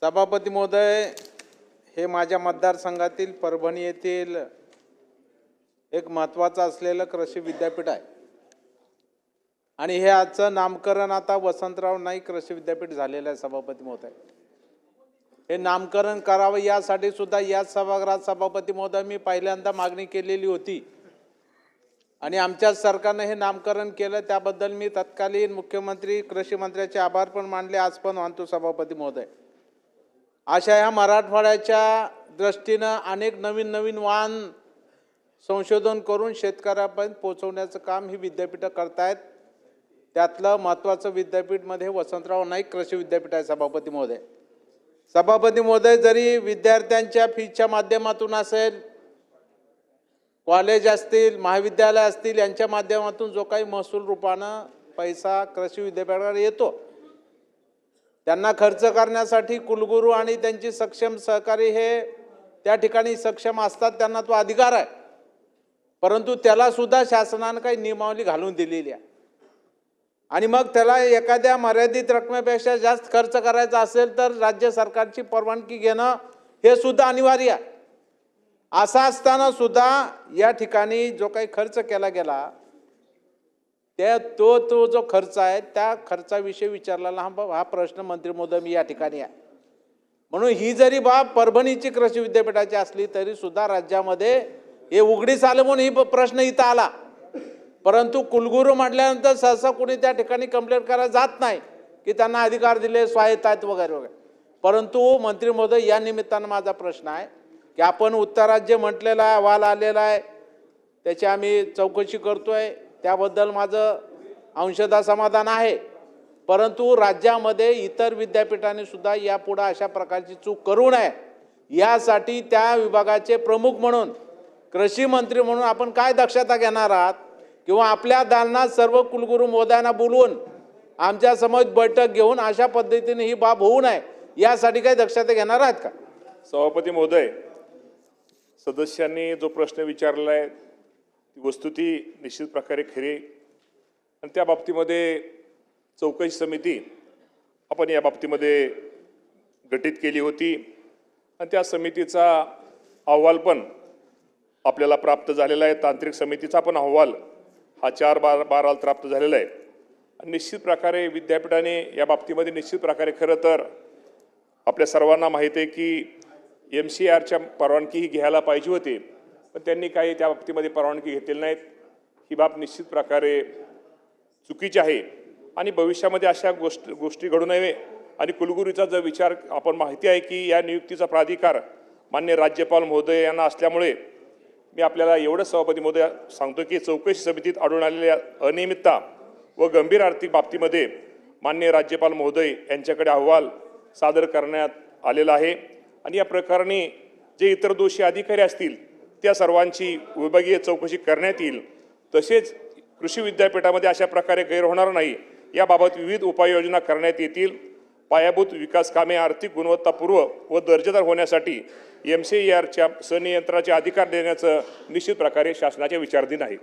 सभापती महोदय, हे माझ्या मतदारसंघातील परभणी येथील एक महत्त्वाचं असलेलं कृषी विद्यापीठ आहे आणि हे आजचं नामकरण आता वसंतराव नाईक कृषी विद्यापीठ झालेलं आहे। सभापती महोदय, हे नामकरण करावं यासाठी सुद्धा याच सभागृहात सभापती महोदय मी पहिल्यांदा मागणी केलेली होती आणि आमच्या सरकारने हे नामकरण केलं, त्याबद्दल मी तत्कालीन मुख्यमंत्री कृषी मंत्र्याचे आभार पण मानले, आज पण मानतो सभापती महोदय। अशा ह्या मराठवाड्याच्या दृष्टीनं अनेक नवीन वाहन संशोधन करून शेतकऱ्यापर्यंत पोहोचवण्याचं काम ही विद्यापीठं करतायत। त्यातलं महत्त्वाचं विद्यापीठ मध्ये वसंतराव नाईक कृषी विद्यापीठ आहे। सभापती महोदय, जरी विद्यार्थ्यांच्या फीच्या माध्यमातून असेल, कॉलेज असतील, महाविद्यालय असतील, यांच्या माध्यमातून जो काही महसूल रूपानं पैसा कृषी विद्यापीठावर येतो, त्यांना खर्च करण्यासाठी कुलगुरू आणि त्यांची सक्षम सहकारी हे त्या ठिकाणी सक्षम असतात, त्यांना तो अधिकार आहे। परंतु त्याला सुद्धा शासनाने काही नियमावली घालून दिलेली आहे आणि मग त्याला एखाद्या मर्यादित रकमेपेक्षा जास्त खर्च करायचा असेल तर राज्य सरकारची परवानगी घेणं हे सुद्धा अनिवार्य आहे। असं असताना सुद्धा या ठिकाणी जो काही खर्च केला गेला तो जो खर्च आहे त्या खर्चाविषयी विचारलेला हा प्रश्न मंत्री महोदय मी या ठिकाणी आहे। म्हणून ही जरी बाब परभणीची कृषी विद्यापीठाची असली तरी सुद्धा राज्यामध्ये हे उघडीस आलं म्हणून ही प्रश्न इथं आला, परंतु कुलगुरू म्हटल्यानंतर सहसा कोणी त्या ठिकाणी कंप्लेंट करायला जात नाही की त्यांना अधिकार दिले, स्वायत्त आहेत वगैरे वगैरे। परंतु मंत्री महोदय, या निमित्तानं माझा प्रश्न आहे की आपण उत्तरात जे म्हटलेला आहे, अहवाल आलेला आहे, त्याची आम्ही चौकशी करतोय, त्याबद्दल माझं अंशतः समाधान आहे। परंतु राज्यामध्ये इतर विद्यापीठांनी सुद्धा यापुढे अशा प्रकारची चूक करू नये यासाठी त्या विभागाचे प्रमुख म्हणून, कृषी मंत्री म्हणून आपण काय दक्षता घेणार आहात किंवा आपल्या दालनात सर्व कुलगुरू महोदयांना बोलवून आमच्या समोर बैठक घेऊन अशा पद्धतीने ही बाब होऊ नये यासाठी काय दक्षता घेणार आहात का? सभापती महोदय, सदस्यांनी जो प्रश्न विचारला आहे ती वस्तुती निश्चित प्रकारे खरी आणि त्या बाबतीमध्ये चौकशी समिती आपण या बाबतीमध्ये गठीत केली होती आणि त्या समितीचा अहवाल पण आपल्याला प्राप्त झालेला आहे। तांत्रिक समितीचा पण अहवाल हा 4/12 प्राप्त झालेला आहे आणि निश्चित प्रकारे विद्यापीठाने या बाबतीमध्ये निश्चित प्रकारे खरं तर आपल्या सर्वांना माहिती आहे की MCRच्या परवानगी ही घ्यायला पाहिजे होती, पण त्यांनी काही त्या बाबतीमध्ये परवानगी घेतलेली नाहीत। ही बाब निश्चित प्रकारे चुकीची आहे आणि भविष्यामध्ये अशा गोष्टी घडू नये आणि कुलगुरूचा जो विचार आपण माहिती आहे की या नियुक्तीचा प्राधिकार मान्य राज्यपाल महोदय यांना असल्यामुळे मी आपल्याला एवढं सभापती महोदय सांगतो की चौकशी समितीत आढळून आलेल्या अनियमितता व गंभीर आर्थिक बाबतीमध्ये मान्य राज्यपाल महोदय यांच्याकडे अहवाल सादर करण्यात आलेला आहे आणि या प्रकरणी जे इतर दोषी अधिकारी असतील त्या सर्वांची विभागीय चौकशी करण्यात येईल। तसेच कृषी विद्यापीठामध्ये अशा प्रकारे गैर होणार नाही याबाबत विविध उपाययोजना करण्यात येतील। पायाभूत विकास कामे आर्थिक गुणवत्तापूर्व व दर्जेदार होण्यासाठी MCRच्या संनियंत्रणाचे अधिकार देण्याचं निश्चित प्रकारे शासनाच्या विचाराधीन आहे।